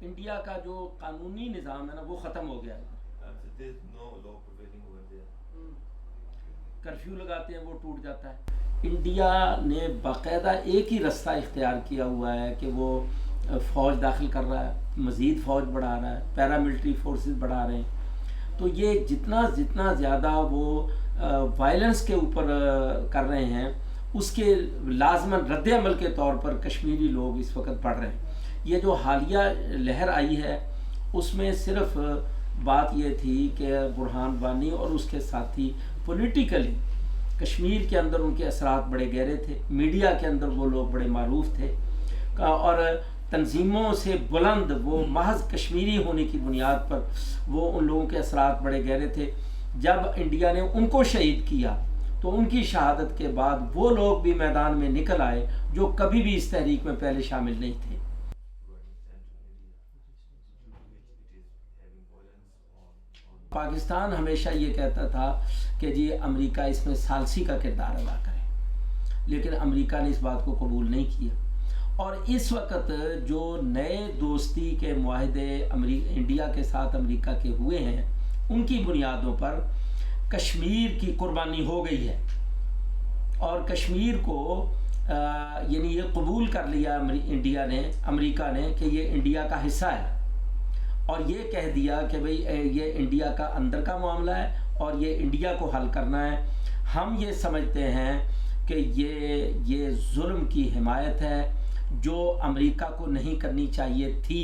India کا جو قانونی نظام ہے نا وہ ختم ہو گیا ہے. کرفیو لگاتے ہیں وہ ٹوٹ جاتا ہے. انڈیا نے باقاعدہ ایک ہی رستہ اختیار کیا ہوا ہے کہ وہ فوج داخل کر رہا ہے, مزید فوج بڑھا رہا ہے, پیراملٹری فورسز بڑھا رہے ہیں. تو یہ جتنا زیادہ وہ وائلنس کے اوپر کر رہے ہیں اس کے لازماً رد عمل کے طور پر کشمیری لوگ اس وقت بڑھ رہے ہیں. یہ جو حالیہ لہر آئی ہے اس میں صرف بات یہ تھی کہ برہان وانی اور اس کے ساتھی پولیٹیکلی کشمیر کے اندر ان کے اثرات بڑے گہرے تھے, میڈیا کے اندر وہ لوگ بڑے معروف تھے, اور تنظیموں سے بلند وہ محض کشمیری ہونے کی بنیاد پر وہ ان لوگوں کے اثرات بڑے گہرے تھے. جب انڈیا نے ان کو شہید کیا تو ان کی شہادت کے بعد وہ لوگ بھی میدان میں نکل آئے جو کبھی بھی اس تحریک میں پہلے شامل نہیں تھے. پاکستان ہمیشہ یہ کہتا تھا کہ جی امریکہ اس میں ثالثی کا کردار ادا کرے, لیکن امریکہ نے اس بات کو قبول نہیں کیا. اور اس وقت جو نئے دوستی کے معاہدے انڈیا کے ساتھ امریکہ کے ہوئے ہیں ان کی بنیادوں پر کشمیر کی قربانی ہو گئی ہے, اور کشمیر کو یعنی یہ قبول کر لیا امریکہ نے کہ یہ انڈیا کا حصہ ہے, اور یہ کہہ دیا کہ بھئی یہ انڈیا کا اندر کا معاملہ ہے اور یہ انڈیا کو حل کرنا ہے. ہم یہ سمجھتے ہیں کہ یہ ظلم کی حمایت ہے جو امریکہ کو نہیں کرنی چاہیے تھی.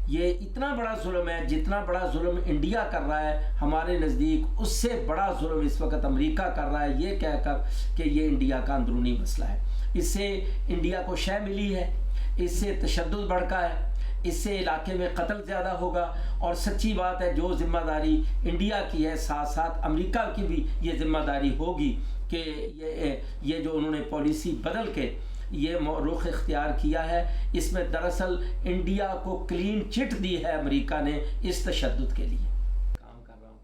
یہ اتنا بڑا ظلم ہے, جتنا بڑا ظلم انڈیا کر رہا ہے ہمارے نزدیک اس سے بڑا ظلم اس وقت امریکہ کر رہا ہے یہ کہہ کر کہ یہ انڈیا کا اندرونی مسئلہ ہے. اس سے انڈیا کو شے ملی ہے, اس سے تشدد بڑھا ہے, اس سے علاقے میں قتل زیادہ ہوگا. اور سچی بات ہے جو ذمہ داری انڈیا کی ہے ساتھ ساتھ امریکہ کی بھی یہ ذمہ داری ہوگی کہ یہ جو انہوں نے پالیسی بدل کے یہ رخ اختیار کیا ہے اس میں دراصل انڈیا کو کلین چٹ دی ہے امریکہ نے اس تشدد کے لیے. کام کر رہا ہوں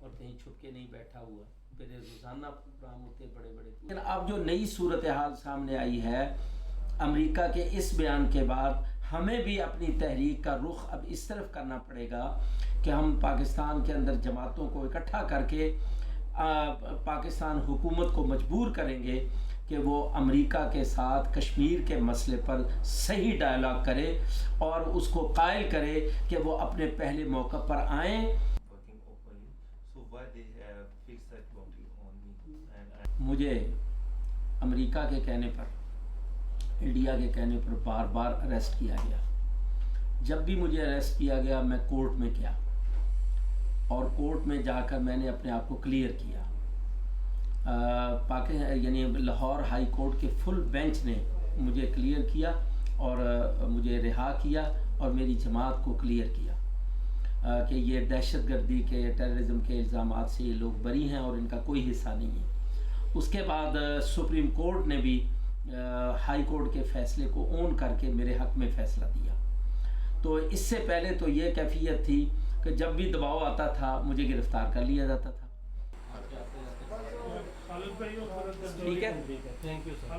اور کہیں چھپ کے نہیں بیٹھا ہوا, میرے روزانہ پروگرام ہوتے بڑے بڑے. لیکن اب جو نئی صورتحال سامنے آئی ہے امریکہ کے اس بیان کے بعد ہمیں بھی اپنی تحریک کا رخ اب اس طرف کرنا پڑے گا کہ ہم پاکستان کے اندر جماعتوں کو اکٹھا کر کے پاکستان حکومت کو مجبور کریں گے کہ وہ امریکہ کے ساتھ کشمیر کے مسئلے پر صحیح ڈائلاگ کرے اور اس کو قائل کرے کہ وہ اپنے پہلے موقع پر آئیں. مجھے امریکہ کے کہنے پر, انڈیا کے کہنے پر بار بار اریسٹ کیا گیا. جب بھی مجھے اریسٹ کیا گیا میں کورٹ میں گیا اور کورٹ میں جا کر میں نے اپنے آپ کو کلیئر کیا. یعنی لاہور ہائی کورٹ کے فل بینچ نے مجھے کلیئر کیا اور مجھے رہا کیا اور میری جماعت کو کلیئر کیا کہ یہ دہشت گردی کے ٹیررزم کے الزامات سے یہ لوگ بری ہیں اور ان کا کوئی حصہ نہیں ہے. اس کے بعد سپریم کورٹ نے بھی ہائی کورٹ کے فیصلے کو اون کر کے میرے حق میں فیصلہ دیا. تو اس سے پہلے تو یہ کیفیت تھی کہ جب بھی دباؤ آتا تھا مجھے گرفتار کر لیا جاتا تھا. ٹھیک ہے, تھینک یو سر.